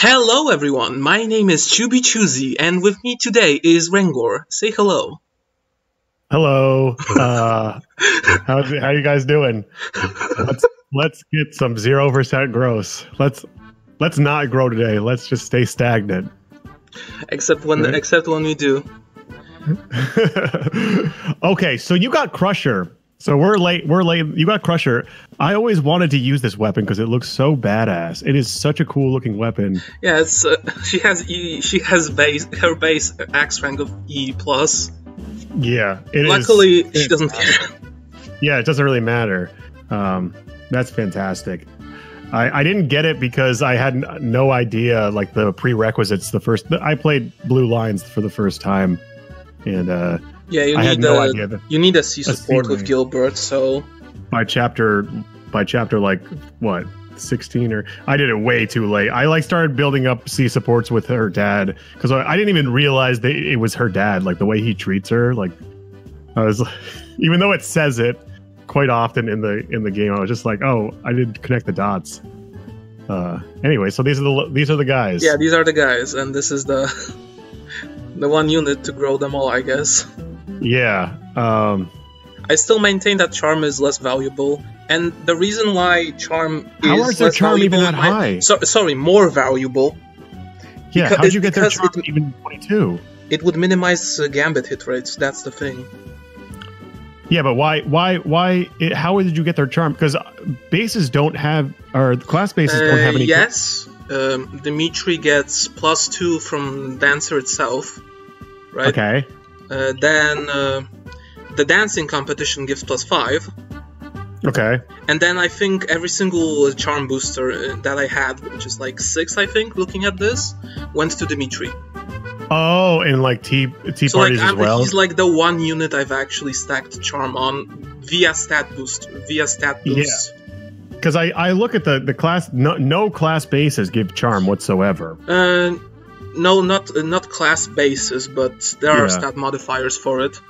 Hello everyone, my name is Chubby Choosy, and with me today is Rengor. Say hello. Hello. How you guys doing? Let's get some 0% gross. Let's not grow today. Let's just stay stagnant. Except when we do. Okay, so you got Crusher. So we're late. You got Crusher. I always wanted to use this weapon because it looks so badass. It is such a cool looking weapon. Yeah, it's she has her base axe rank of E plus. Yeah, Luckily, she doesn't care. Yeah, it doesn't really matter. That's fantastic. I didn't get it because I had no idea like the prerequisites. I played Blue Lines for the first time, and yeah, you need a C support with Gilbert. So by chapter like what 16 or I did it way too late. I started building up C supports with her dad because I didn't even realize that it was her dad. Like the way he treats her, like I was, even though it says it quite often in the game, I was just like, oh, I didn't connect the dots. Anyway, so these are the guys. Yeah, these are the guys, and this is the one unit to grow them all, I guess. Yeah. I still maintain that charm is less valuable, and the reason why charm is how is their charm even that high? Sorry, more valuable. Yeah, how'd you get their charm even 22? It would minimize gambit hit rates. That's the thing. Yeah, but why? How did you get their charm? Because bases don't have, or class bases don't have any. Yes, Dimitri gets +2 from Dancer itself, right? Okay. Then the dancing competition gives +5. Okay. And then I think every single charm booster that I had, which is like 6, I think, looking at this, went to Dimitri. Oh, and like tea so parties as well? He's like the one unit I've actually stacked charm on via stat boost. Yeah. Because I look at the class, no class bases give charm whatsoever. No, not class bases, but there are stat modifiers for it.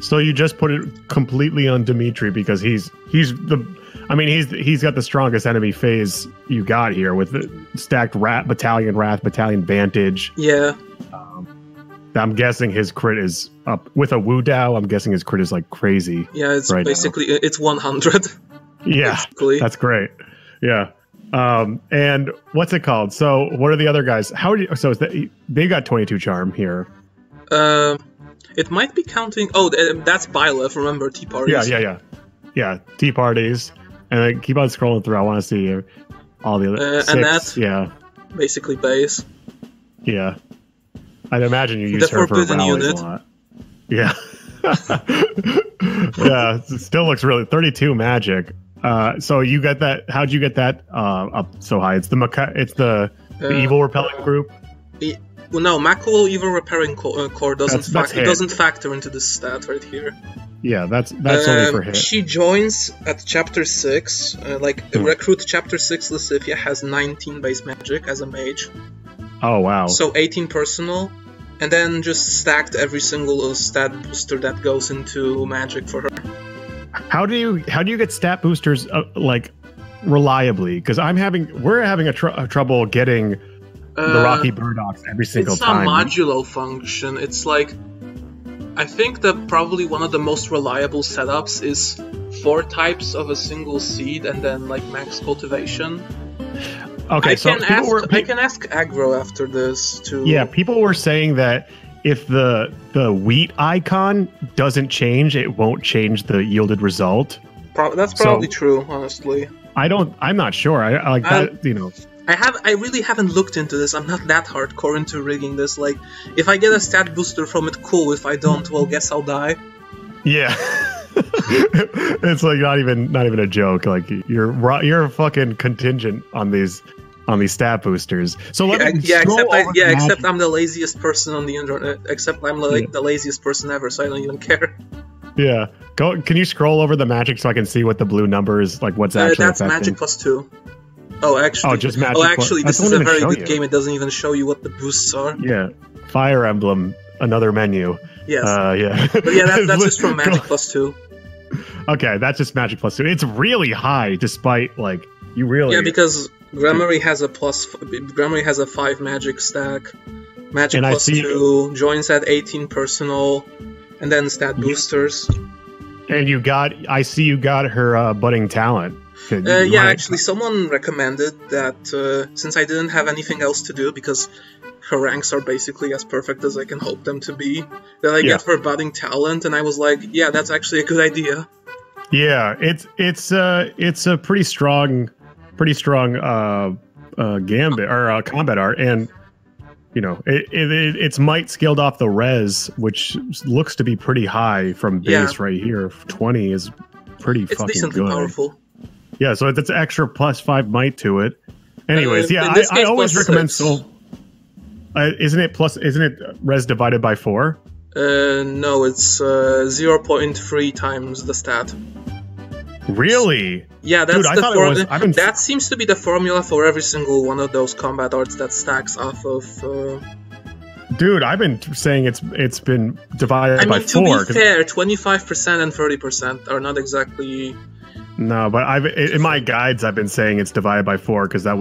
So you just put it completely on Dimitri because he's got the strongest enemy phase you got here with the stacked Wrath, Battalion Vantage. Yeah. I'm guessing his crit is up with a Wu Dao. I'm guessing his crit is like crazy. Yeah, it's basically it's 100. Yeah, basically. That's great. Yeah. And what's it called? So what are the other guys? They got 22 charm here. It might be counting. Oh, that's Byleth. Remember tea parties? Yeah. Tea parties. And then keep on scrolling through. I want to see all the other. And that's basically base. Yeah. I'd imagine you use her for rallies a lot. Yeah. Yeah. It still looks really 32 magic. So you got that? How'd you get that up so high? It's the evil repelling group. Well, no, Macro evil repairing core doesn't factor into this stat right here. Yeah, that's only for hit. She joins at chapter 6. Recruit chapter 6. Lysithia has 19 base magic as a mage. Oh wow! So 18 personal, and then just stacked every single stat booster that goes into magic for her. How do you get stat boosters reliably? Because we're having a trouble getting the Rocky Burdocks every single time. It's a modulo function. It's like, I think that probably one of the most reliable setups is 4 types of a single seed and then like max cultivation. Okay, I can ask aggro after this too. Yeah, people were saying that if the wheat icon doesn't change, it won't change the yielded result. That's probably true, honestly. I'm not sure. I like that, you know. I really haven't looked into this. I'm not that hardcore into rigging this. Like, if I get a stat booster from it, cool. If I don't, well, guess I'll die. Yeah. It's like not even a joke. Like you're fucking contingent on these stat boosters. So except I'm the laziest person on the internet. Except I'm the laziest person ever, so I don't even care. Yeah. Can you scroll over the magic so I can see what the blue number is? Like what's actually that's affecting? magic +2. Oh, actually. Oh, just magic. Actually, this is a very good game. It doesn't even show you what the boosts are. Yeah. Fire Emblem, another menu. Yes. Yeah. But yeah, that's just from magic +2. Okay, that's just magic +2. It's really high, despite like you really. Yeah, because Gramarye has a Gramarye has a 5 magic stack. Magic And plus 2, joins at 18 personal, and then stat boosters. And I see you got her budding talent. Yeah, actually, someone recommended that since I didn't have anything else to do, because her ranks are basically as perfect as I can hope them to be, that I get her budding talent, and I was like, yeah, that's actually a good idea. Yeah, it's a pretty strong gambit or combat art, and you know it's might scaled off the res, which looks to be pretty high from base right here. 20 is pretty fucking decently good. Powerful. Yeah, so it's extra +5 might to it. Anyways, I always recommend Soul. Isn't it res divided by 4? No, it's 0.3 times the stat. Really? Yeah, that's Dude, the formula. That seems to be the formula for every single one of those combat arts that stacks off of. Dude, I've been saying it's been divided by 4. To be fair, 25% and 30% are not exactly. No, but in my guides I've been saying it's divided by 4 because I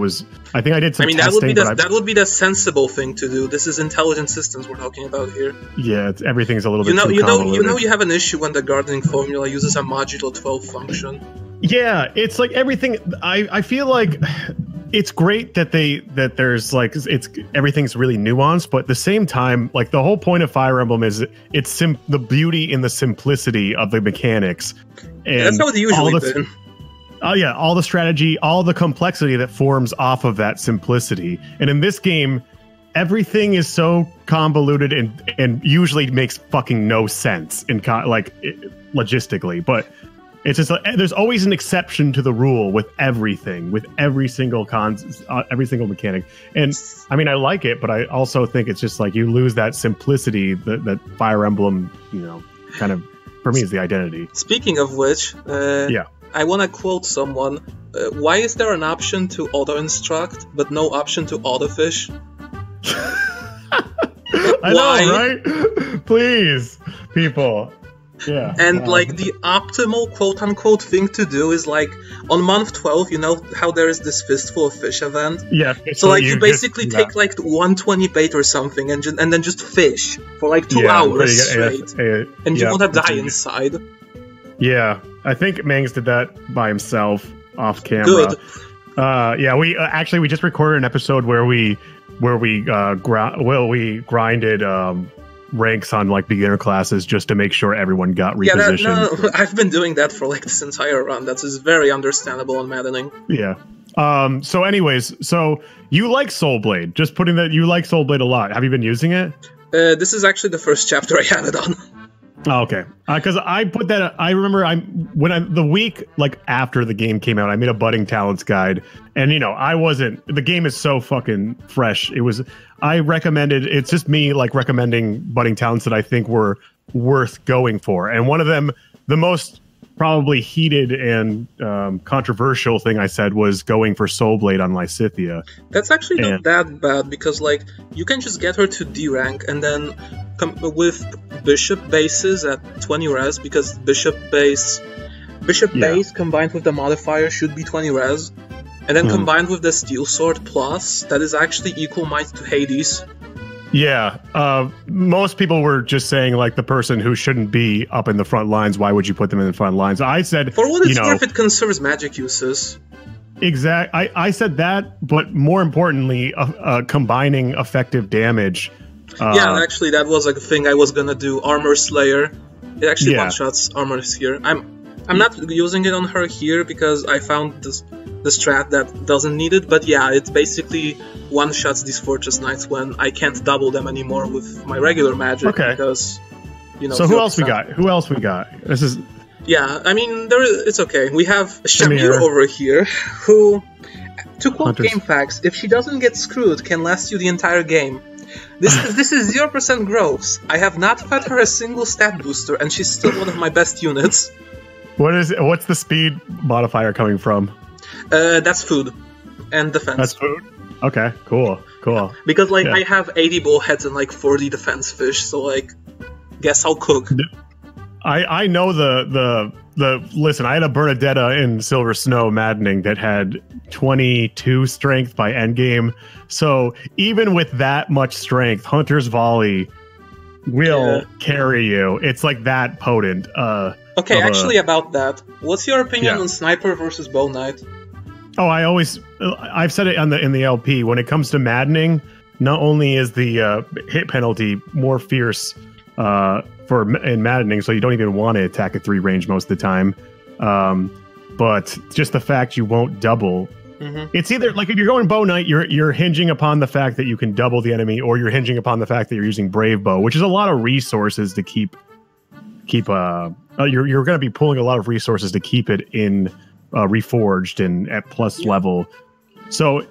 think I did some testing. That would be the sensible thing to do. This is intelligent systems we're talking about here. Yeah, everything's a little bit too convoluted. You have an issue when the gardening formula uses a modulo 12 function. Yeah, it's like everything. I feel like it's great that there's like everything's really nuanced, but at the same time, like the whole point of Fire Emblem is the beauty in the simplicity of the mechanics. And that's how it's usually been. Oh yeah, all the strategy, all the complexity that forms off of that simplicity. And in this game, everything is so convoluted and usually makes fucking no sense logistically. But it's just there's always an exception to the rule with everything, with every single mechanic. And I mean, I like it, but I also think it's just like you lose that simplicity that Fire Emblem, kind of. For me, is the identity. Speaking of which, I want to quote someone. Why is there an option to auto-instruct, but no option to auto-fish? I know, right? Please, people. Yeah. And the optimal quote-unquote thing to do is on month 12, you know how there is this Fistful of Fish event? Yeah. So you basically take 120 bait or something and then just fish for 2 hours straight. And you won't die inside. Yeah. I think Mangs did that by himself off camera. Good. We just recorded an episode where we grinded ranks on like beginner classes just to make sure everyone got repositioned. Yeah, no, I've been doing that for like this entire run. That is very understandable on Maddening. Yeah. So anyways, so you like Soulblade. Just putting that you like Soulblade a lot. Have you been using it? This is actually the first chapter I have it on. Oh, okay. Because I put that. I remember the week like after the game came out, I made a budding talents guide, and I wasn't. The game is so fucking fresh. It was. I recommended. It's just me like recommending budding talents that I think were worth going for, and one of them, the most probably heated and controversial thing I said was going for Soulblade on Lysithea. That's actually not that bad because like you can just get her to D rank and then with Bishop bases at 20 res because Bishop base combined with the modifier should be 20 res, and then combined with the Steel Sword plus that is actually equal might to Hades. Yeah, most people were just saying like the person who shouldn't be up in the front lines. Why would you put them in the front lines? I said for what it's worth, it conserves magic uses. Exactly. I said that, but more importantly, combining effective damage. Actually, that was a thing I was gonna do. Armor Slayer. It actually one-shots Armor Sphere. I'm not using it on her here because I found the strat that doesn't need it. But yeah, it basically one-shots these Fortress Knights when I can't double them anymore with my regular magic. Okay. Because So who else we got? This is. Yeah, I mean it's okay. We have Shamir over here who, to quote GameFAQs, if she doesn't get screwed, can last you the entire game. This is 0% growths. I have not fed her a single stat booster, and she's still one of my best units. What's the speed modifier coming from? That's food and defense. That's food. Okay, cool. Because I have 80 bullheads and 40 defense fish, so guess I'll cook. I know the listen, I had a Bernadetta in Silver Snow Maddening that had 22 strength by endgame. So even with that much strength, Hunter's Volley will carry you. It's like that potent. Okay, actually about that, what's your opinion on Sniper versus Bow Knight? Oh, I've said it in the LP. When it comes to Maddening, not only is the hit penalty more fierce in Maddening, so you don't even want to attack at 3 range most of the time, but just the fact you won't double. It's either like if you're going Bow Knight, you're hinging upon the fact that you can double the enemy, or you're hinging upon the fact that you're using Brave Bow, which is a lot of resources to keep. You're going to be pulling a lot of resources to keep it in reforged and at plus level. So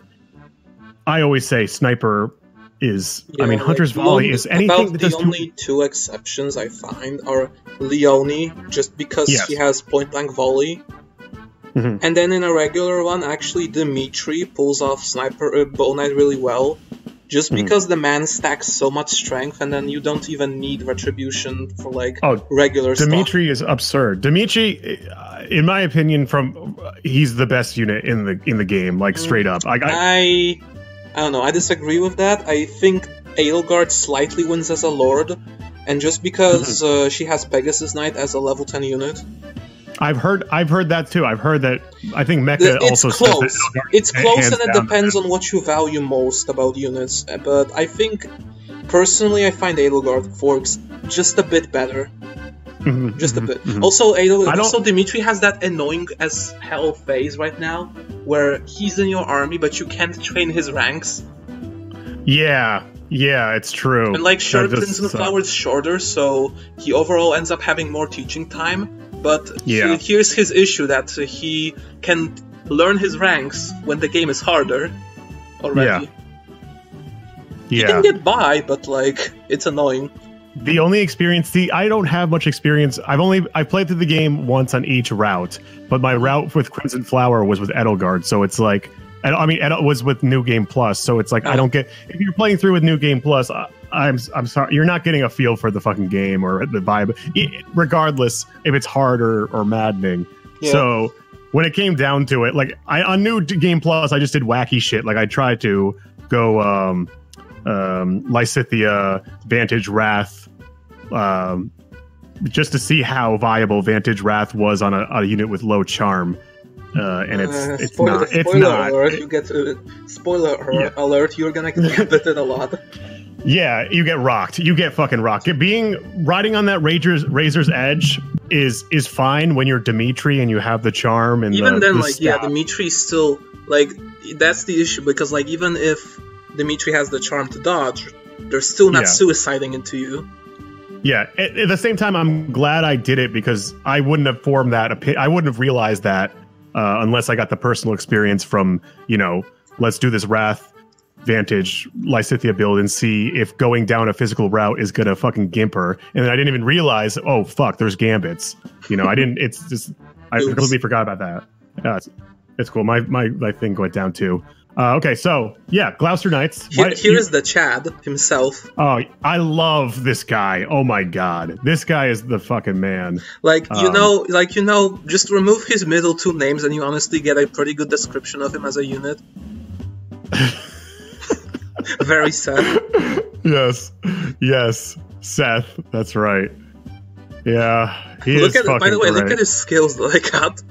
I always say Sniper is. I mean, Hunter's Volley is anything. The only 2 exceptions I find are Leone, just because he has point blank volley. And then in a regular one, actually, Dimitri pulls off Sniper Bow Knight really well, just because the man stacks so much strength, and then you don't even need Retribution for like regular Dimitri stuff. Is absurd. Dimitri, in my opinion, he's the best unit in the game, like straight up. I don't know. I disagree with that. I think Edelgard slightly wins as a Lord, and just because she has Pegasus Knight as a level 10 unit. I've heard that too. I've heard that. I think Mecha also says that it's close, and it depends on what you value most about units. But I think, personally, I find Edelgard works just a bit better. Just a bit. Also, Dimitri has that annoying as hell phase right now, where he's in your army, but you can't train his ranks. Yeah, it's true. And like, sure, Crimson Flower is shorter, so he overall ends up having more teaching time. But here's his issue, that he can learn his ranks when the game is harder already. He can get by, but like, it's annoying. The only experience, I don't have much experience. I've played through the game once on each route, but my route with Crimson Flower was with Edelgard, so it's like, I mean, it was with New Game Plus, so it's like, I don't get, if you're playing through with New Game Plus, I'm sorry, you're not getting a feel for the fucking game or the vibe, regardless if it's hard or maddening. So when it came down to it, like, on New Game Plus, I just did wacky shit. Like, I tried to go Lysithea, Vantage Wrath, just to see how viable Vantage Wrath was on a unit with low charm. And it's not. Spoiler alert, you're gonna get bitten a lot. Yeah, you get rocked. You get fucking rocked. Riding on that Razor's Edge is fine when you're Dimitri and you have the charm and even then, like, staff. Dimitri's still, like, that's the issue, because like, even if Dimitri has the charm to dodge, they're still not suiciding into you. Yeah, at the same time, I'm glad I did it, because I wouldn't have formed that I wouldn't have realized that unless I got the personal experience from, let's do this Wrath Vantage Lysithea build and see if going down a physical route is gonna fucking gimp her. And then I didn't even realize, oh fuck, there's gambits. It's just, I completely forgot about that. Yeah, it's cool. My thing went down too. Okay, so Gloucester Knights. Here's the Chad himself. Oh, I love this guy. Oh my god, this guy is the fucking man. Just remove his middle 2 names, and you honestly get a pretty good description of him as a unit. Very Seth. Yes, Seth. That's right. Yeah, look at his skills that I got.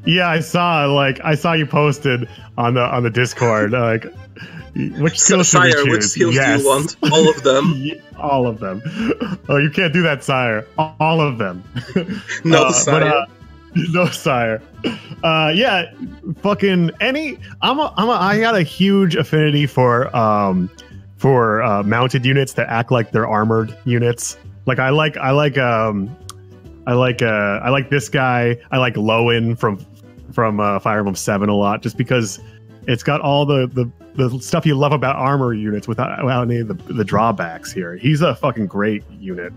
Yeah, I saw you posted on the Discord. Like, which skills should we choose? Which skills do you want? All of them. All of them. Oh, you can't do that, sire. All of them. No, sire. No, sire. Fucking any. I got a huge affinity for mounted units that act like they're armored units. Like I like this guy. I like Lowen from Fire Emblem 7 a lot, just because it's got all the stuff you love about armor units without any of the drawbacks here. He's a fucking great unit.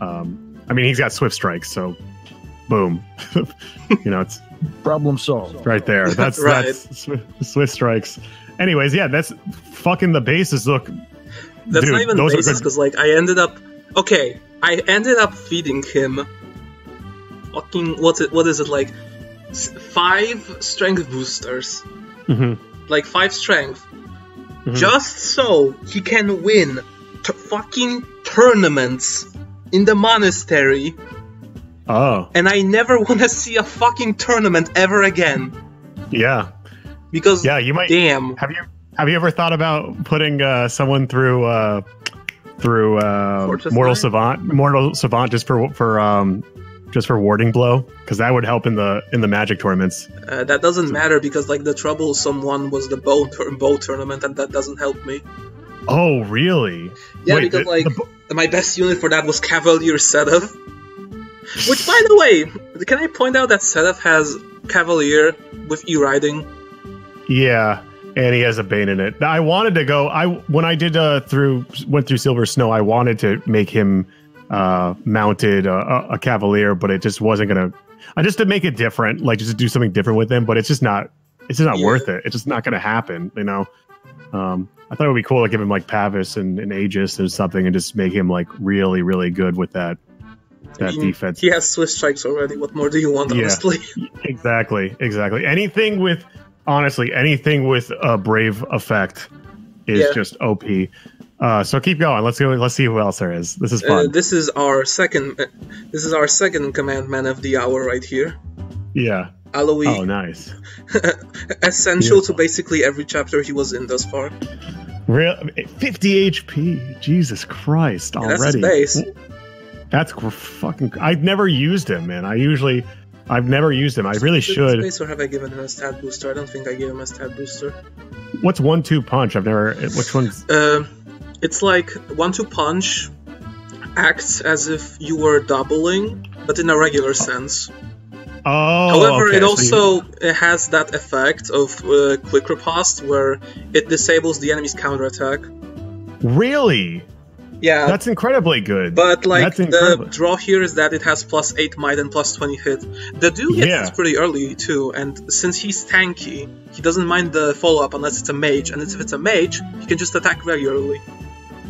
I mean, he's got Swift Strikes, so boom. It's problem solved right there. That's right. That's Swift Strikes. Anyways, that's fucking the basis. Look, that's not even the basis, because like I ended up feeding him fucking what is it like 5 strength boosters, like 5 strength, just so he can win fucking tournaments in the monastery. Oh. And I never want to see a fucking tournament ever again. Yeah. Because you might. Damn. Have you ever thought about putting someone through Mortal Savant just for warding blow? Because that would help in the magic tournaments. That doesn't matter because like the troublesome one was the bow tournament, and that doesn't help me. Oh really? Yeah, wait, because my best unit for that was Cavalier Setath. Which, by the way, can I point out that Setath has Cavalier with E-Riding? Yeah, and he has a Bane in it. I wanted to go. When I did went through Silver Snow, I wanted to make him mounted a Cavalier, but it just wasn't gonna. I just to make it different, like just to do something different with him. But it's just not. It's just not worth it. It's just not gonna happen. You know. I thought it would be cool to give him like Pavis and Aegis or something, and just make him like really, really good with that. Defense. He has Swiss strikes already. What more do you want, honestly? Exactly. Anything with a brave effect is just OP. So keep going. Let's go. Let's see who else there is. This is fun. This is our second command man of the hour right here. Yeah. Aloy. Oh, nice. Essential to basically every chapter he was in thus far. 50 HP. Jesus Christ! Already. That's his base. That's fucking. I've never used him, man. I've never used him. I really should. Or have I given him a stat booster? I don't think I gave him a stat booster. What's 1-2 punch? I've never. Which one's? It's like 1-2 punch acts as if you were doubling, but in a regular sense. Oh. However, okay. it also has that effect of quick riposte, where it disables the enemy's counterattack. Really? Yeah, that's incredibly good. But like the draw here is that it has +8 might and +20 hit. The dude hits pretty early too, and since he's tanky, he doesn't mind the follow-up unless it's a mage, and if it's a mage, he can just attack regularly.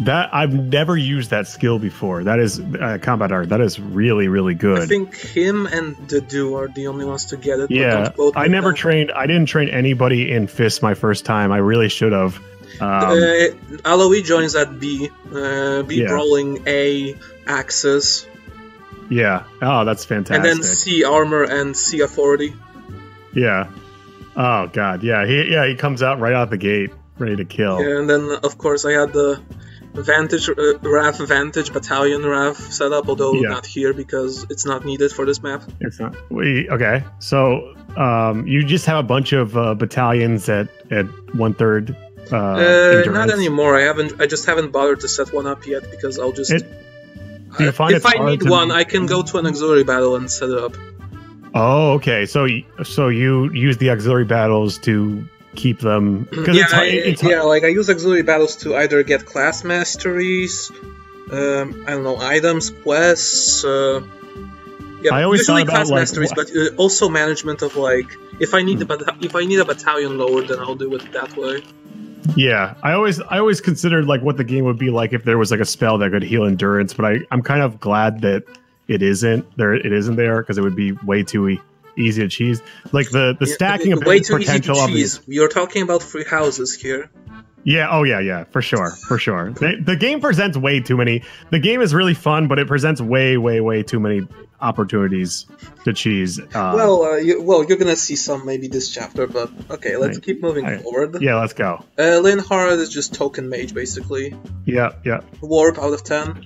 That I've never used that skill before. That is combat art. That is really, really good. I think him and the dude are the only ones to get it. Yeah, I never trained. I didn't train anybody in Fist my first time. I really should have. Aloy joins at B brawling A axis. Yeah. Oh, that's fantastic. And then C armor and C authority. Yeah. Oh god. Yeah. He comes out right out the gate, ready to kill. Yeah, and then of course I had the Vantage Battalion RAF set up, although not here because it's not needed for this map. It's not. Okay. So you just have a bunch of battalions at 1/3. Not anymore. I just haven't bothered to set one up yet because I'll just. If I need one, I can go to an auxiliary battle and set it up. Oh, okay. So you use the auxiliary battles to keep them. Like I use auxiliary battles to either get class masteries, I don't know, items, quests. I always usually thought class about masteries, but also management of like if I need a battalion lowered, then I'll do it that way. Yeah, I always considered like what the game would be like if there was like a spell that could heal endurance, but I'm kind of glad that it isn't there. It isn't there because it would be way too easy to cheese. Like the stacking of potential of these. You're talking about free houses here. Yeah. Oh yeah. For sure. The game presents way too many. The game is really fun, but it presents way too many opportunities to cheese. You're gonna see some maybe this chapter, but okay, let's keep moving forward. Yeah, let's go. Linhard is just token mage basically. Yeah. Warp out of 10.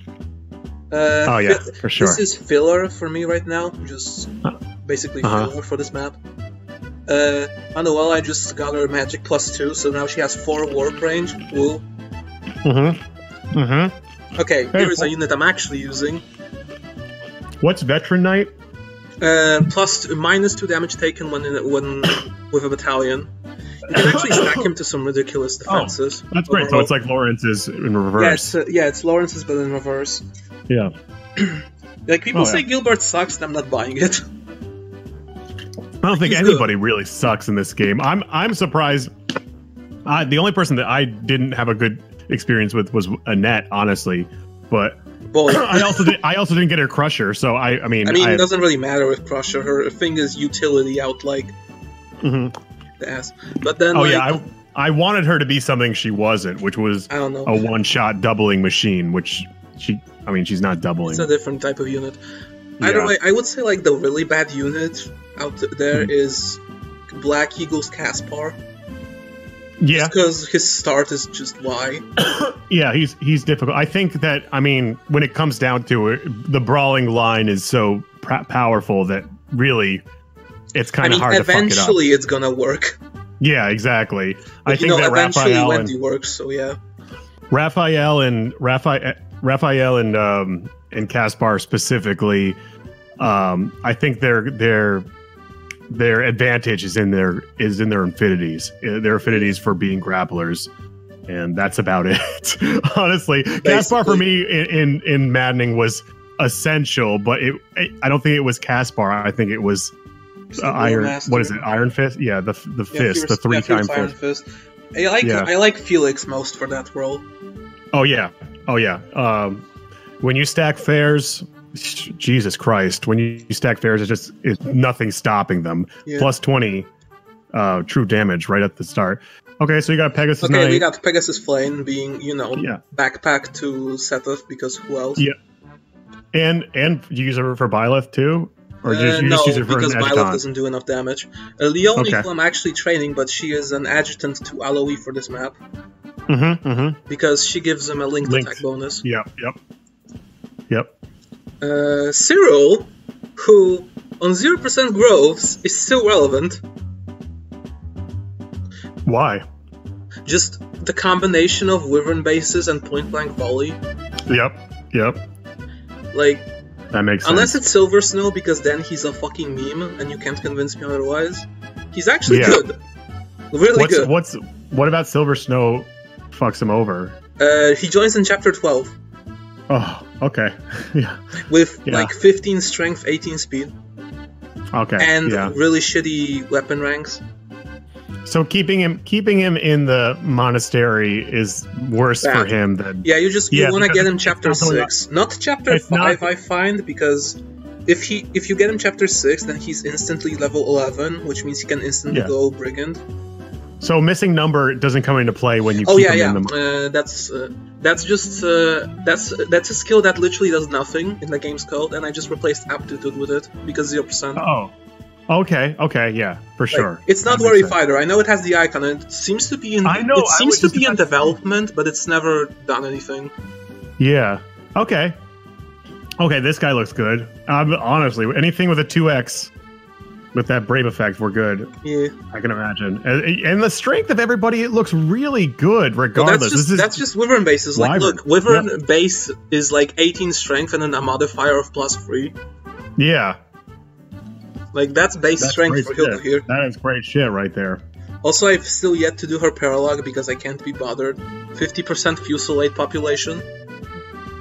For sure. This is filler for me right now. Just basically filler for this map. Manuel, I just got her magic +2, so now she has 4 warp range. Woo. Okay, here is a unit I'm actually using. What's Veteran Knight? -2 damage taken when with a battalion. You can actually stack him to some ridiculous defenses. That's great. So it's like Lawrence's in reverse. Yeah, it's Lawrence's but in reverse. Yeah. Like people say Gilbert sucks, and I'm not buying it. I don't think anybody really sucks in this game. I'm surprised. The only person that I didn't have a good experience with was Annette, honestly. But Boy. I also didn't get her Crusher, so I mean, it doesn't really matter with Crusher. Her thing is utility out like the ass. But then, I wanted her to be something she wasn't, which was I don't know. a one-shot doubling machine, which she's not doubling. It's a different type of unit. Either way, I would say like the really bad unit out there is Black Eagle's Caspar. Yeah, because his start is just why. Yeah, he's difficult. I think that when it comes down to it, the brawling line is so powerful that really it's kind of hard to fuck it up. Eventually, it's gonna work. Yeah, exactly. But, I think that eventually Wendy works. So yeah, Raphael and Caspar specifically, I think their advantage is in their affinities. Their affinities for being grapplers, and that's about it. Honestly, Caspar for me in Maddening was essential, but I don't think it was Caspar. I think it was Iron. Master. What is it? Iron Fist? Yeah, the fist, the 3-time fist. I like Felix most for that role. Oh yeah. When you stack fairs. Jesus Christ! When you stack fairs, it's nothing stopping them. Yeah. Plus 20 true damage right at the start. Okay, so you got Pegasus. Okay, we got Pegasus Flame being backpack to Setheth because who else? Yeah, and you use her for Byleth too, or you just use her for because Byleth doesn't do enough damage. Leonie, who I'm actually training, but she is an adjutant to Aloe for this map. Because she gives him a linked attack bonus. Yep. Cyril, who on 0% growths is still relevant. Why? Just the combination of Wyvern bases and point blank volley. Yep. Like, that makes sense. Unless it's Silver Snow, because then he's a fucking meme and you can't convince me otherwise. He's actually good. Really good. What about Silver Snow fucks him over? He joins in chapter 12. Oh, okay. Yeah. With like 15 strength, 18 speed. Okay. And really shitty weapon ranks. So keeping him in the monastery is worse for him than you want to get him chapter 6, not chapter 5. I find because if you get him chapter 6, then he's instantly level 11, which means he can instantly go brigand. So missing number doesn't come into play when you keep him in the... That's a skill that literally does nothing in the game's code, and I just replaced aptitude with it because 0%. Oh, okay, yeah, for sure. It's not Worry Fighter. I know it has the icon, and it seems to be in. It seems to be in development, but it's never done anything. Yeah. Okay. This guy looks good. Honestly, anything with a 2x. With that Brave effect, we're good. Yeah. I can imagine. And the strength of everybody, it looks really good, regardless. Well, that's just Wyvern bases. Like, look, Wyvern base is like 18 strength and then a modifier of +3. Yeah. Like, that's base strength for Hilda here. That is great shit right there. Also, I've still yet to do her Paralog because I can't be bothered. 50% Fusillade population.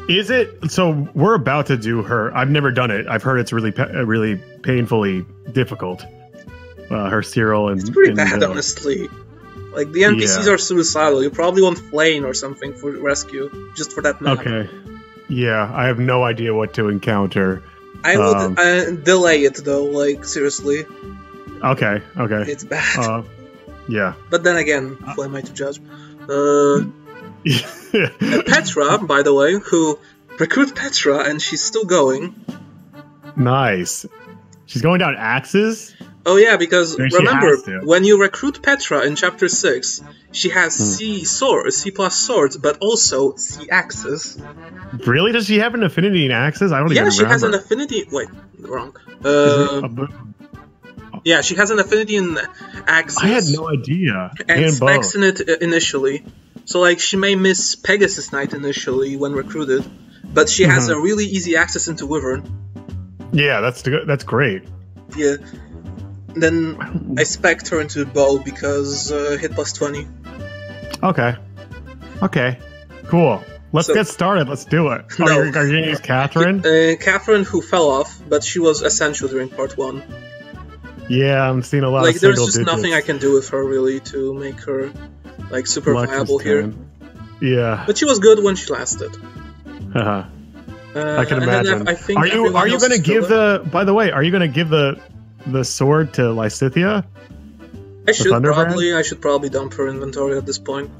Is it? So we're about to do her. I've never done it. I've heard it's really painfully difficult. Her Cyril and... It's pretty bad, honestly. Like, the NPCs are suicidal. You probably want Flame or something for rescue, just for that map. Okay. Yeah, I have no idea what to encounter. I would delay it, though, like, seriously. Okay. It's bad. Yeah. But then again, who am I to judge? Petra, by the way, who recruit Petra, and she's still going. Nice. She's going down axes? Oh yeah, because remember, when you recruit Petra in chapter 6, she has C plus swords, but also C axes. Really? Does she have an affinity in axes? I don't even remember. Yeah, she has an affinity... Wait, wrong. Yeah, she has an affinity in axes. I had no idea. And specs in it initially. So, like, she may miss Pegasus Knight initially when recruited, but she has a really easy access into Wyvern. Yeah, that's great. Yeah. Then I spec'd her into Bow because hit +20. Okay. Cool. Let's get started. Let's do it. Are you going to use Catherine? Catherine, who fell off, but she was essential during part 1. Yeah, I'm seeing a lot of there's just nothing I can do with her, really, to make her... super viable here. Yeah. But she was good when she lasted. I can and then imagine. I think Are you going to give the? By the way, are you going to give the sword to Lysithea? I should probably dump her inventory at this point.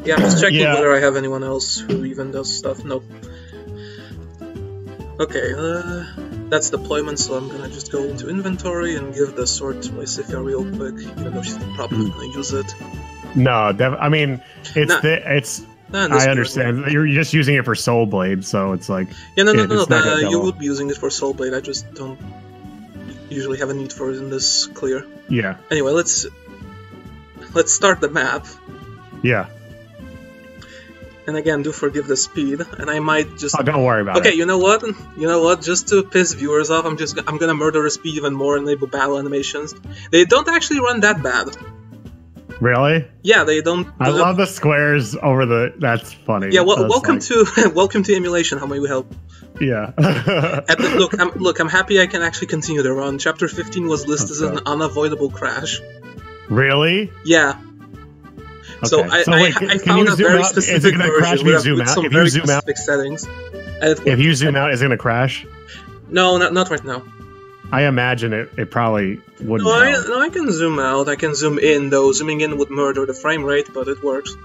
Yeah, I'm just checking whether I have anyone else who even does stuff. Nope. Okay, that's deployment, so I'm gonna just go into inventory and give the sword to Lysithea real quick, even though she's probably gonna use it. No, I mean, I understand. You're just using it for Soul Blade, so it's like... Yeah, no, you would be using it for Soul Blade, I just don't usually have a need for it in this clear. Yeah. Anyway, let's start the map. Yeah. And again, do forgive the speed, and I might just... Oh, don't worry about it. Okay, you know what? Just to piss viewers off, I'm gonna murder the speed even more and enable battle animations. They don't actually run that bad. Really? Yeah, they don't... I love the squares over the... That's funny. Yeah, welcome to emulation, how may we help? Yeah. Look, I'm happy I can actually continue the run. Chapter 15 was listed as an unavoidable crash. Really? Yeah. Okay. So I found a very specific version with some very specific settings. If you zoom out, is it going to crash? No, not right now. I imagine it probably wouldn't. No, I can zoom out. I can zoom in, though. Zooming in would murder the frame rate, but it works.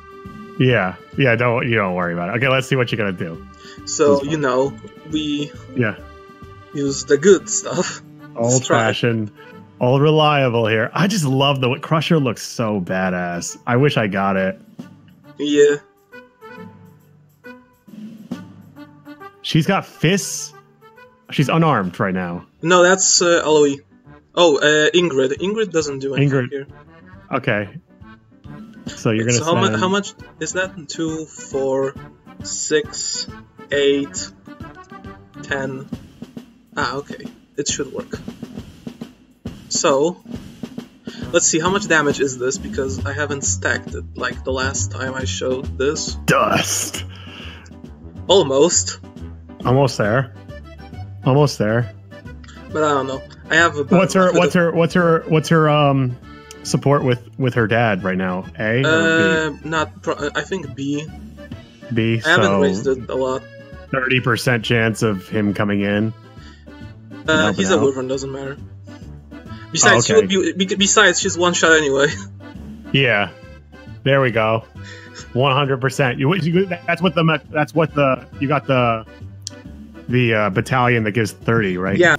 Yeah. Don't worry about it. Okay, let's see what you're gonna do. So we use the good stuff. Old fashioned, old reliable here. I just love the Crusher looks so badass. I wish I got it. Yeah. She's got fists. She's unarmed right now. No, that's Aloy. Oh, Ingrid. Ingrid doesn't do anything here. Okay. So you're gonna. So how much is that? 2, 4, 6, 8, 10. Ah, okay. It should work. So let's see how much damage is this, because I haven't stacked it like the last time I showed this. Dust. Almost. Almost there. Almost there. But I don't know. I have a. What's her support with her dad right now? A? Or B? I think B. B. I haven't raised it a lot. 30% chance of him coming in. He's a Wyvern, doesn't matter. Besides, besides, she's one shot anyway. Yeah. There we go. 100%. That's what you got the battalion that gives 30, right? Yeah,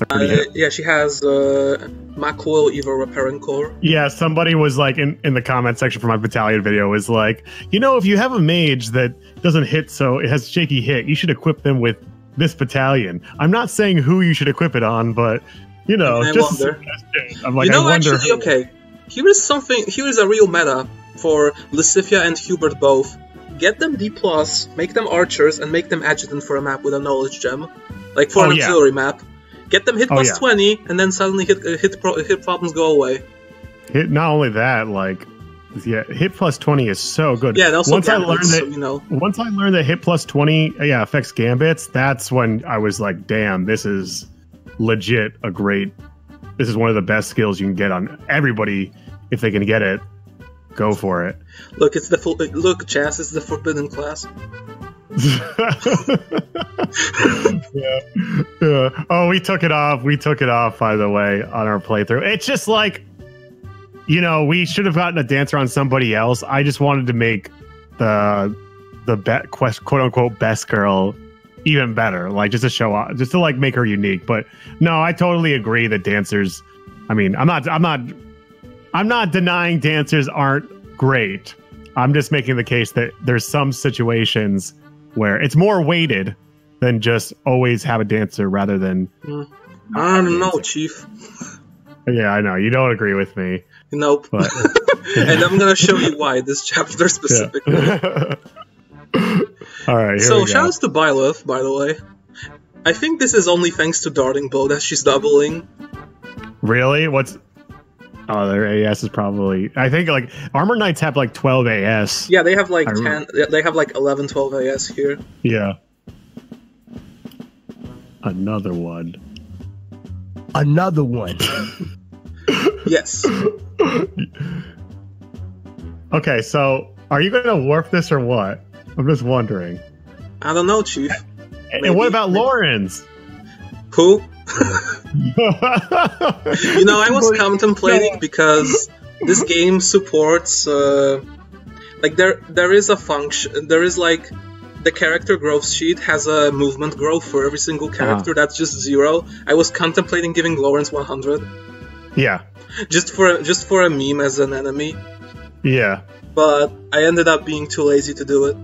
yeah. She has Macoil Evil Repairing Core. Yeah, somebody was like in the comment section for my battalion video was like, if you have a mage that doesn't hit, so it has shaky hit, you should equip them with this battalion. I'm not saying who you should equip it on, but just a suggestion. I'm like, I wonder. Actually, okay. Here is a real meta for Lysithea and Hubert both. Get them D+, make them archers, and make them adjutant for a map with a knowledge gem. Like for an auxiliary map. Get them hit plus 20, and then suddenly hit problems go away. Not only that, hit plus 20 is so good. Yeah, and also once I learned that hit plus 20 affects gambits, that's when I was like, damn, this is legit this is one of the best skills you can get on everybody. If they can get it, go for it. Look, Chaz is the forbidden class. yeah. Oh, we took it off, by the way, on our playthrough. It's just like, we should have gotten a dancer on somebody else. I just wanted to make the quote unquote best girl even better, just to show off, just to make her unique. But no, I totally agree that dancers, I'm not denying dancers aren't great. I'm just making the case that there's some situations where it's more weighted than just always have a dancer rather than. I don't know, Chief. Yeah, I know. You don't agree with me. Nope. But, and I'm going to show you why this chapter specifically. All right. So, shout out to Byleth, by the way. I think this is only thanks to Darting Bow that she's doubling. Really? Oh, their AS is probably... I think, Armor Knights have, 12 AS. Yeah, they have, 10... They have, 11, 12 AS here. Yeah. Another one. Yes. Okay, so, are you going to warp this or what? I'm just wondering. I don't know, Chief. And what about Lawrence? Who? I was contemplating because this game supports there is a function, there is like the character growth sheet has a movement growth for every single character. That's just 0. I was contemplating giving Lawrence 100. Yeah. Just for a meme as an enemy. Yeah. But I ended up being too lazy to do it.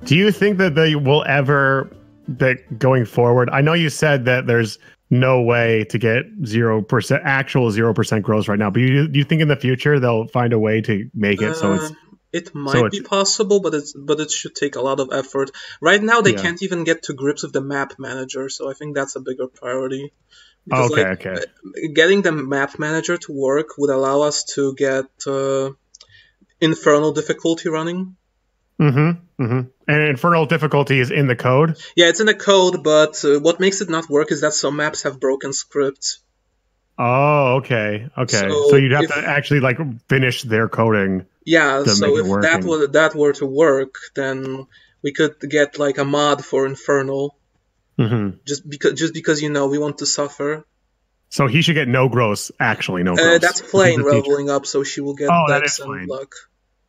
Do you think that they will ever, that going forward, I know you said that there's no way to get 0% actual 0% growth right now, but do you think in the future they'll find a way to make it so it's it might be possible, but it should take a lot of effort. Right now they can't even get to grips with the map manager, so I think that's a bigger priority. Because, getting the map manager to work would allow us to get infernal difficulty running. And infernal difficulty is in the code? Yeah, it's in the code, but what makes it not work is that some maps have broken scripts. Oh, okay. So you'd have to actually like finish their coding. Yeah, so if that were to work, then we could get like a mod for infernal. Just because we want to suffer. So he should get no gross. Actually, no gross. That's plain leveling up, so she will get Dex and Luck.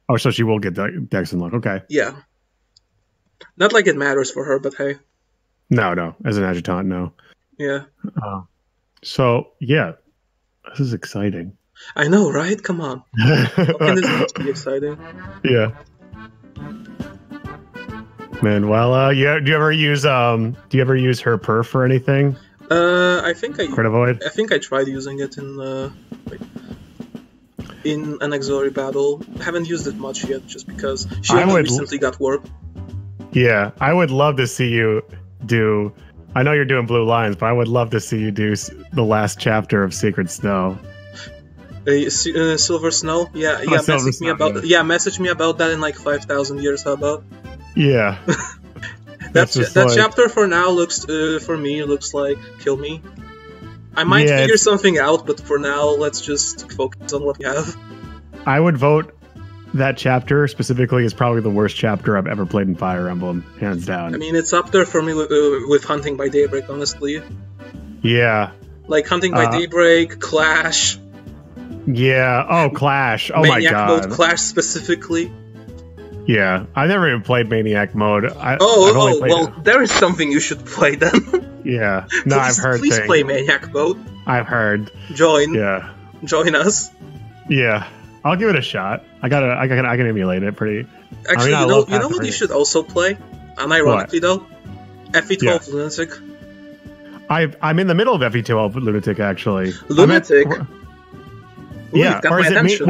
Oh, so she will get Dex and Luck. Okay. Yeah. Not like it matters for her, but hey. No. As an adjutant, no. Yeah. So yeah, this is exciting. I know, right? Come on. How can this not be exciting? Yeah. Man, well, do you ever use her perf for anything? I think I Crit-avoid? I think I tried using it in an Azure battle. I haven't used it much yet, just because she recently got warped. Yeah, I would love to see you do. I know you're doing Blue Lines, but I would love to see you do the last chapter of Secret Snow. Silver Snow? Yeah. Message me about that in like 5,000 years. How about? Yeah. that chapter for now looks like kill me. I might figure something out, but for now let's just focus on what we have. I would vote that chapter specifically is probably the worst chapter I've ever played in Fire Emblem, hands down. I mean, it's up there for me with Hunting by Daybreak, honestly. Yeah. Like Hunting by Daybreak, Clash. Yeah. Clash. Oh my god. Maniac mode, Clash specifically. Yeah, I've never even played Maniac mode. There is something you should play then. Yeah, no, I've heard. Please play Maniac mode. I've heard. Join. Yeah. Join us. Yeah, I'll give it a shot. I can emulate it pretty. Actually, you know what you should also play? Unironically though, FE12 Lunatic. I'm in the middle of FE12 Lunatic actually. Lunatic. Or is it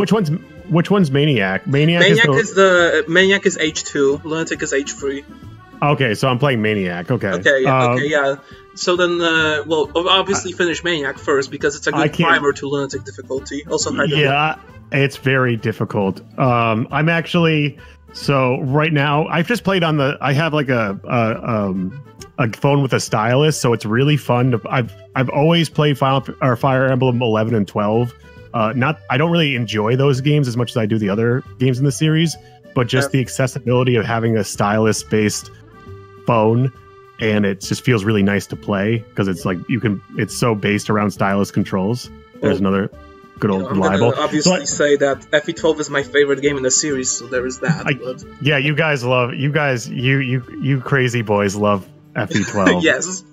which one's Maniac? Maniac is H2. Lunatic is H3. Okay, so I'm playing Maniac. Okay, yeah. So then, obviously finish Maniac first because it's a good primer to Lunatic difficulty. Also, it's very difficult. I'm actually right now. I've just played on I have like a phone with a stylus, so it's really fun. I've always played Fire Emblem 11 and 12. I don't really enjoy those games as much as I do the other games in the series, but just the accessibility of having a stylus-based phone, and it just feels really nice to play because it's like it's so based around stylus controls. There's another good old reliable. I'm obviously say that FE12 is my favorite game in the series, so there is that. You crazy boys love FE12. Yes.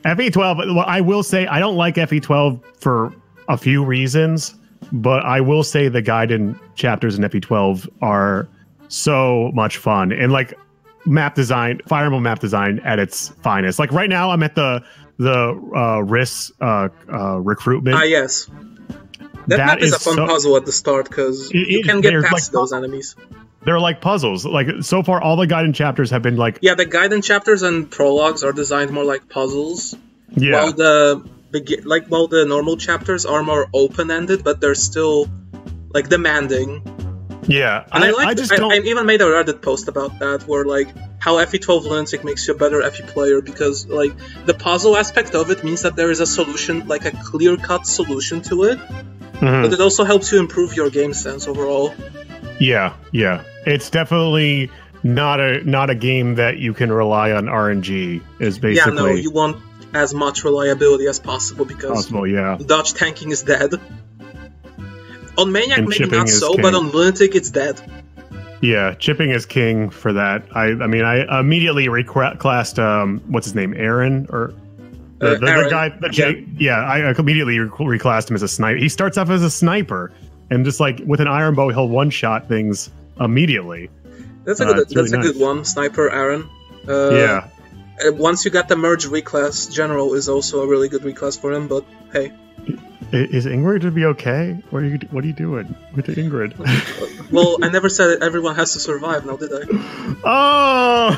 FE12. Well, I will say I don't like FE12 for a few reasons, but I will say the guided chapters in FE12 are so much fun, and like map design, Fire Emblem map design at its finest. Like right now, I'm at the RIS recruitment. Yes. That map is a fun puzzle at the start because you can get past those enemies. They're like puzzles. Like so far, all the guided chapters have been like the guided chapters and prologues are designed more like puzzles. Yeah. While the normal chapters are more open-ended, but they're still like demanding. Yeah, and I even made a Reddit post about that, where like how FE12 Lunatic makes you a better FE player, because like the puzzle aspect of it means that there is a solution, like a clear-cut solution to it, but it also helps you improve your game sense overall. Yeah, it's definitely not a game that you can rely on RNG. Is basically no, you want as much reliability as possible because dodge tanking is dead. On Maniac, and maybe not so, king. but on Lunatic, it's dead. Yeah, chipping is king for that. I mean, I immediately reclassed what's his name, Aaron or the guy. I immediately reclassed him as a sniper. He starts off as a sniper, and just like with an iron bow, he'll one shot things immediately. That's a good. That's a good one, Sniper Aaron. Once you got the merge reclass, General is also a really good reclass for him. But hey. Is Ingrid to be okay? What are you doing with the Ingrid? Well, I never said that everyone has to survive, now did I? Oh!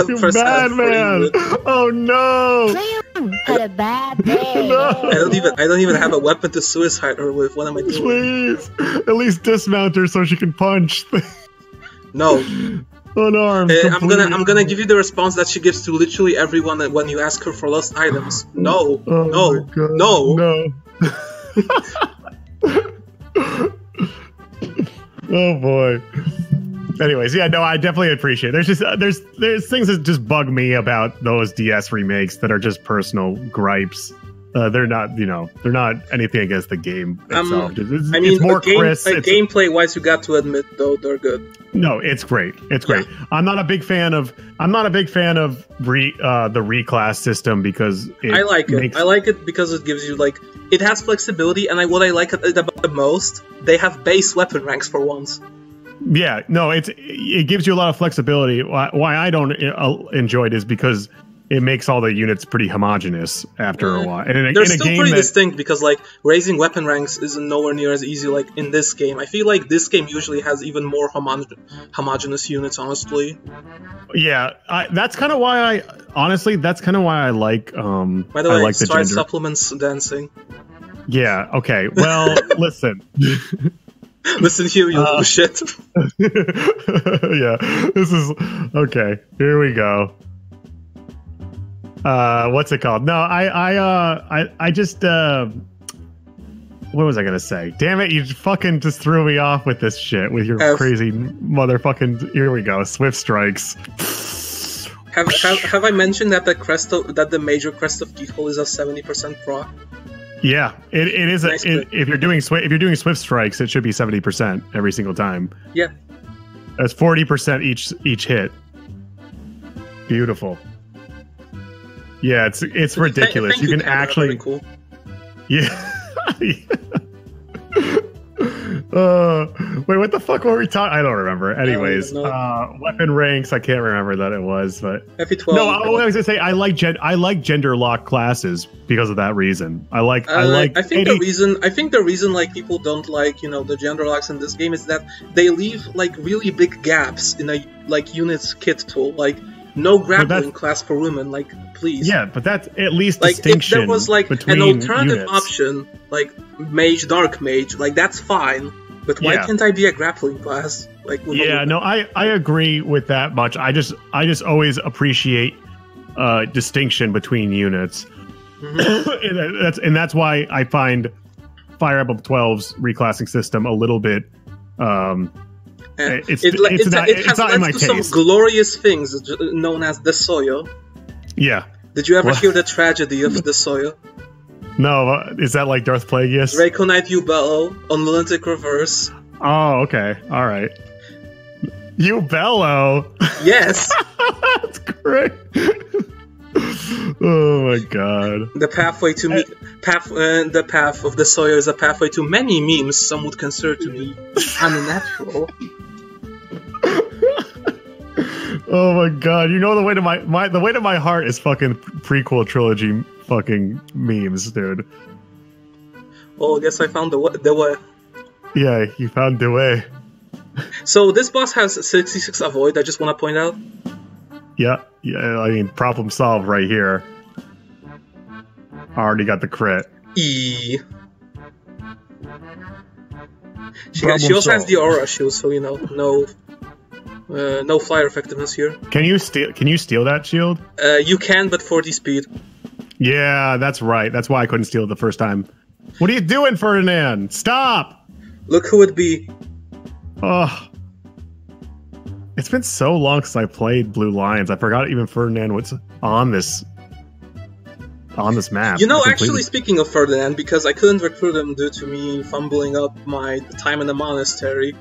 You bad man! Oh no! Had a bad day. No. I don't even have a weapon to suicide her with. What am I doing? Please, at least dismount her so she can punch. No. Unarmed. I'm gonna give you the response that she gives to literally everyone when you ask her for lost items. No. No. Oh boy. Anyways, yeah, no, I definitely appreciate it. There's things that just bug me about those DS remakes that are just personal gripes. They're not anything against the game itself. It's more crisp. Gameplay-wise, you got to admit though they're good. No, it's great. It's great. Yeah. I'm not a big fan of the reclass system because I like it. I like it because it gives you it has flexibility, and what I like it about the most, they have base weapon ranks for once. Yeah, no, it gives you a lot of flexibility. Why I don't enjoy it is because it makes all the units pretty homogenous after a while. And they're still pretty distinct because raising weapon ranks isn't nowhere near as easy in this game. I feel like this game usually has even more homogenous units, honestly. Yeah, that's kind of why I like. By the way, like the gender supplements dancing. Yeah. Okay. Well, listen. Listen here, you little shit. Yeah. This is okay. Here we go. What's it called? No, I just what was I gonna say? Damn it, you fucking just threw me off with this shit with your crazy motherfucking. Here we go, Swift Strikes. Have I mentioned that the major crest of Keyhole is a 70% proc? Yeah, it is. Nice if you're doing Swift Strikes, it should be 70% every single time. Yeah, that's 40% each hit. Beautiful. Yeah, it's ridiculous. You can actually. Really cool. Yeah. Wait, what the fuck were we talking? I don't remember. Anyways, weapon ranks. I can't remember that it was, but FE12. No, I was gonna say I like gender lock classes because of that reason. I think the reason people don't like the gender locks in this game is that they leave really big gaps in a units kit tool no grappling class for women, please. Yeah, but that's at least distinction. If there was an alternative option, mage, dark mage, that's fine. But why can't I be a grappling class? I agree with that much. I just always appreciate distinction between units, and that's why I find Fire Emblem 12's reclassing system a little bit. It's not in my taste. Some glorious things known as the Soyo. Yeah. Did you ever hear the tragedy of the Soyo? No, is that like Darth Plagueis? Draconite Ubello on Lunatic Reverse. Oh, okay. All right. Ubello? Yes. That's great. Oh my god. The pathway to the path of the Soyo is a pathway to many memes some would consider to be unnatural. Oh my god! The way to my heart is fucking prequel trilogy fucking memes, dude. Well, I guess I found the way. Yeah, you found the way. So this boss has 66 avoid. I just want to point out. Yeah. I mean, problem solved right here. I already got the crit. She also has the aura shield, so no flyer effectiveness here. Can you steal that shield? You can, but 40 speed. Yeah, that's right. That's why I couldn't steal it the first time. What are you doing, Ferdinand? Stop! Look who it be. Oh. It's been so long since I played Blue Lions. I forgot even Ferdinand was on this map. You know, actually, speaking of Ferdinand, because I couldn't recruit him due to me fumbling up my time in the monastery.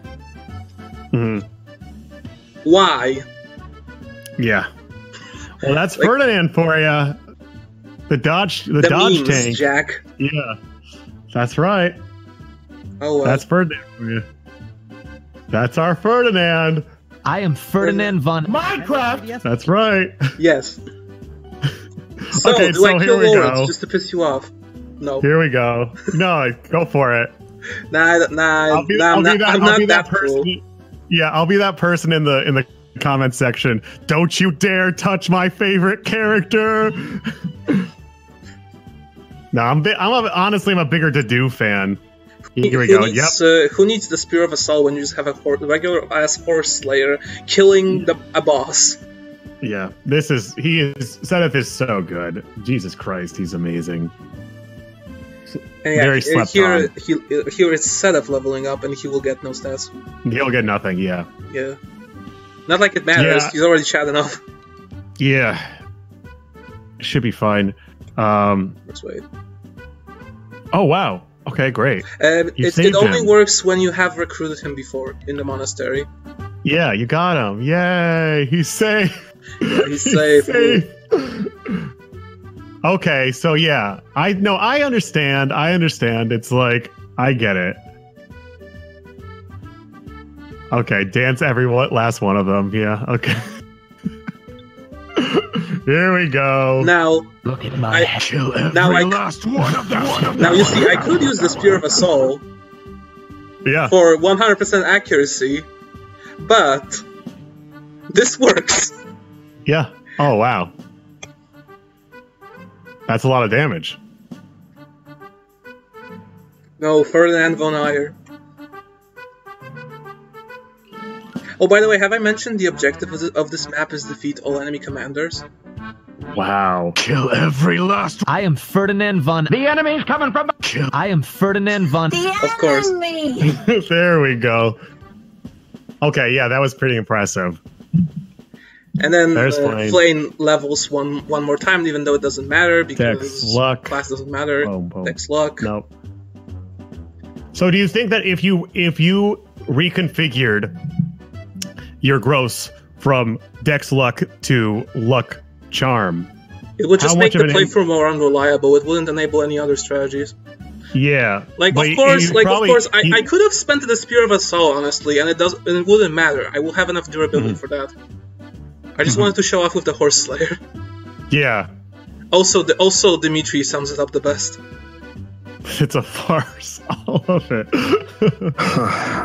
Mm-hmm. Why? Yeah. Well, that's like, Ferdinand for you. The dodge memes, tank. Jack. Yeah. That's right. Oh, well. That's Ferdinand for you. That's our Ferdinand. I am Ferdinand von Minecraft. That's right. Yes. So, okay, do I kill Lawrence go. just to piss you off? No. Here we go. No, go for it. I'm not that person. Cool. Yeah, I'll be that person in the comment section. Don't you dare touch my favorite character. No, honestly, I'm a bigger Dedue fan. Here we go. Who needs the Spear of Assault when you just have a regular ass horse slayer killing a boss? Yeah, Seth is so good. Jesus Christ, he's amazing. And yeah, very slept on. Here it's Seth leveling up, and he will get no stats. He'll get nothing. Yeah. Yeah. Not like it matters. Yeah. He's already chat enough. Yeah. Should be fine. Let's wait. Oh wow. Okay, great. It only works when you have recruited him before in the monastery. Yeah, you got him. Yay! He's safe. Yeah, he's safe. Okay, so yeah, I understand. It's like I get it. Okay, dance every last one of them. Yeah. Okay. Here we go. Now, look at my last one of them. Now you see, I could use the Spear of Assault. Yeah. For 100% accuracy, but this works. Yeah. Oh wow. That's a lot of damage. No, Ferdinand von Ayer. Oh, by the way, have I mentioned the objective of this map is defeat all enemy commanders? Wow. Kill every last one. I am Ferdinand von... The enemy's coming from... Kill. I am Ferdinand von... Of course. There we go. Okay, yeah, that was pretty impressive. And then Flame levels one more time, even though it doesn't matter, because Dex, Luck. Class doesn't matter. Dex, Luck. Nope. So do you think that if you reconfigured your gross from Dex Luck to Luck Charm, it would just make the playthrough more unreliable. It wouldn't enable any other strategies. Yeah, of course, I could have spent the Spear of Assault, honestly, and it wouldn't matter. I will have enough durability for that. I just wanted to show off with the Horse Slayer. Yeah. Also, Dimitri sums it up the best. It's a farce, all of it.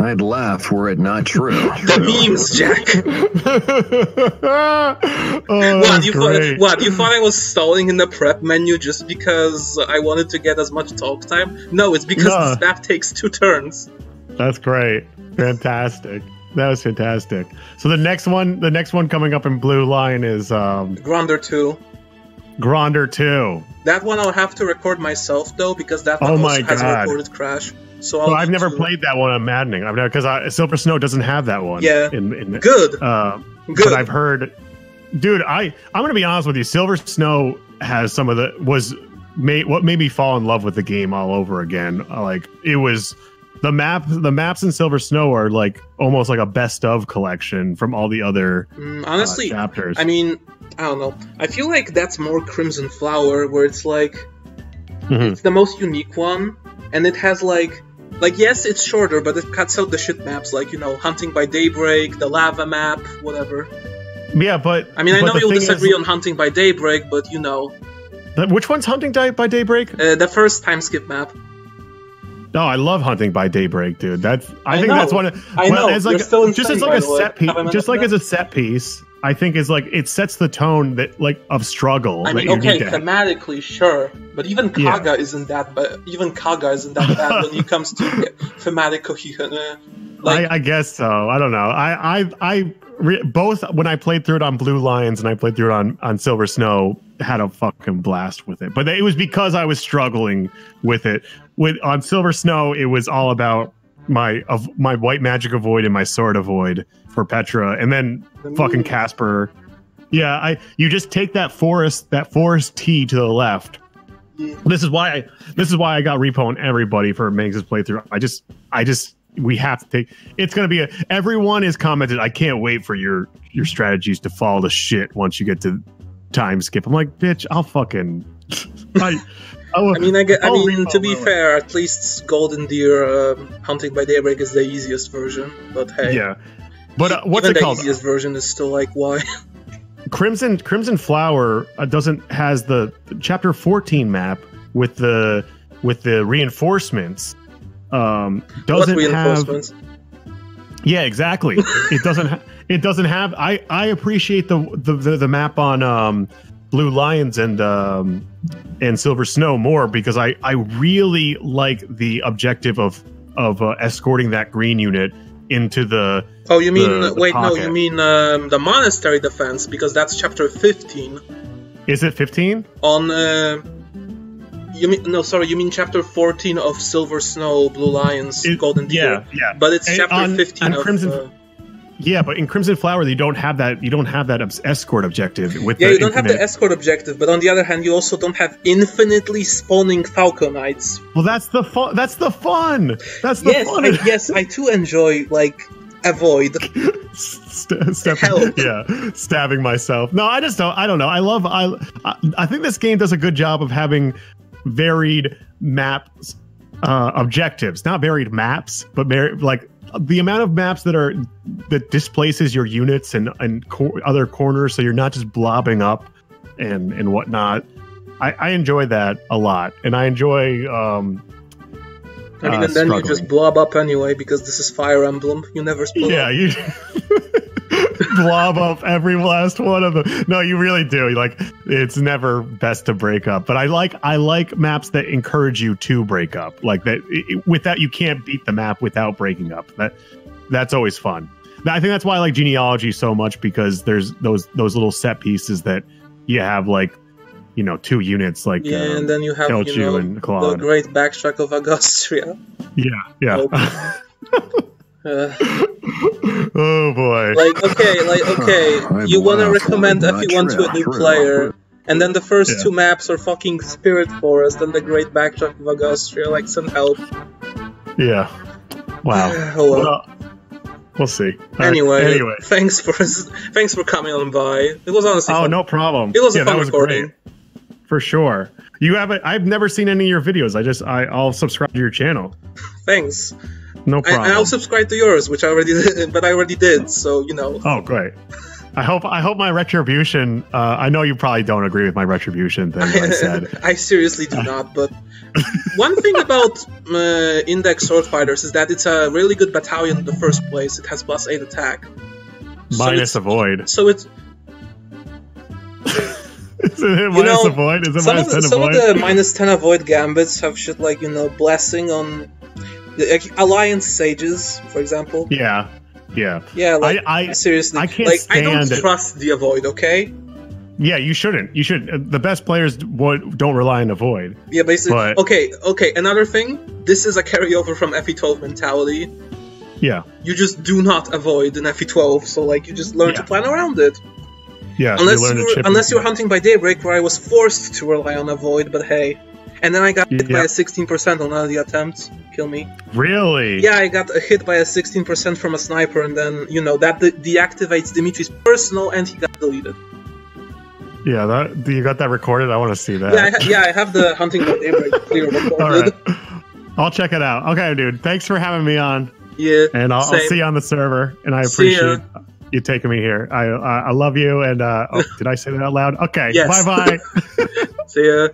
I'd laugh were it not true. The memes, Jack. You thought I was stalling in the prep menu just because I wanted to get as much talk time? No, it's because the snap takes 2 turns. That's great. Fantastic. That was fantastic. So the next one coming up in Blue Line is Gronder 2. Gronder 2. That one I'll have to record myself though, because that one also has a recorded crash. So I've never played that one on Maddening. I've never, because Silver Snow doesn't have that one. Yeah. Good. Good. But I've heard, dude. I'm gonna be honest with you. Silver Snow has some of what made me fall in love with the game all over again. Like it was. The maps in Silver Snow are like almost like a best of collection from all the other honestly chapters. I mean, I don't know. I feel like that's more Crimson Flower, where it's like it's the most unique one, and it has like yes, it's shorter, but it cuts out the shit maps like Hunting by Daybreak, the lava map, whatever. Yeah, but I mean, I know you'll disagree on Hunting by Daybreak, but which one's Hunting by Daybreak? The first time skip map. No, I love Hunting by Daybreak, dude. I think that's one of. I know. As like, still insane, just as like a set piece, as a set piece, I think is like it sets the tone that of struggle. I mean, okay, thematically, sure, but even Kaga isn't that. But even Kaga isn't that bad when it comes to thematic cohesion. I guess so. I don't know. Both when I played through it on Blue Lions and I played through it on Silver Snow, had a fucking blast with it. But it was because I was struggling with it. On Silver Snow, it was all about my white magic avoid and my sword avoid for Petra, and then fucking Casper. Yeah, you just take that forest T to the left. Yeah. This is why I got repo on everybody for Megs' playthrough. We have to take. It's gonna be everyone is commented. I can't wait for your strategies to fall to shit once you get to time skip. I'm like, bitch, I'll fucking. To be fair, at least Golden Deer Hunting by Daybreak is the easiest version. But hey, yeah. But what's even it called? The easiest version is still like why. Crimson Flower has the chapter 14 map with the reinforcements. Doesn't reinforcements? Yeah, exactly. It doesn't have. I appreciate the map on Blue Lions and Silver Snow more because I really like the objective of escorting that green unit into the. Oh, you mean the wait? pocket. No, you mean the monastery defense because that's chapter 15. Is it 15? You mean chapter 14 of Silver Snow, Blue Lions, Golden Deer. Yeah. But it's chapter 15 of Crimson. Yeah, but in Crimson Flower, you don't have that. You don't have that escort objective. You don't have the escort objective, but on the other hand, you also don't have infinitely spawning Falconites. Well, that's the fun. That's the fun. Yes, I too enjoy avoid. Stabbing myself. No, I just don't. I don't know. I think this game does a good job of having varied maps, objectives. Not varied maps, but the amount of maps that displaces your units and other corners, so you're not just blobbing up and whatnot. I enjoy that a lot, and I enjoy. And then you just blob up anyway because this is Fire Emblem. You never split up. You blob up every last one of them. No, you really do. It's never best to break up. But I like maps that encourage you to break up. Like that. With that, you can't beat the map without breaking up. That's always fun. I think that's why I like Genealogy so much because there's those little set pieces that you have two units and then you have and the great backtrack of Augustria. Yeah. Oh boy. You want to recommend FE1 to a new player, and then the first two maps are fucking Spirit Forest and the great backtrack of Augustria. Send help. Yeah. Wow. Well, we'll see. Anyway, thanks for coming on by. It was honestly fun. No problem. It was a fun recording. Great. For sure. I've never seen any of your videos. I'll subscribe to your channel. Thanks. No problem. And I'll subscribe to yours, which I already did, so Oh, great. I hope my retribution. I know you probably don't agree with my retribution thing that I said. I seriously do not. But one thing about Index Sword Fighters is that it's a really good battalion in the first place. It has +8 attack, minus avoid. So it's. Is it minus avoid? Is it minus 10 avoid? Some of the minus 10 avoid gambits have shit like blessing on the Alliance Sages, for example. Yeah. I seriously, I can't stand I don't trust the avoid. Okay. Yeah, you shouldn't. You should. The best players don't rely on avoid. Yeah, basically. Okay. Another thing. This is a carryover from FE12 mentality. Yeah. You just do not avoid in FE12, so you just learn to plan around it. Yeah. Unless you're hunting by daybreak, where I was forced to rely on avoid, but hey. And then I got hit by a 16% on one of the attempts. Kill me. Really? Yeah, I got hit by a 16% from a sniper, and then, that deactivates Dimitri's personal, and he got deleted. Yeah, you got that recorded? I want to see that. I have the hunting by daybreak clear recorded. All right. I'll check it out. Okay, dude. Thanks for having me on. Yeah. And I'll see you on the server, and I appreciate you taking me here. I love you, and did I say that out loud? Okay. Yes. Bye-bye. See ya.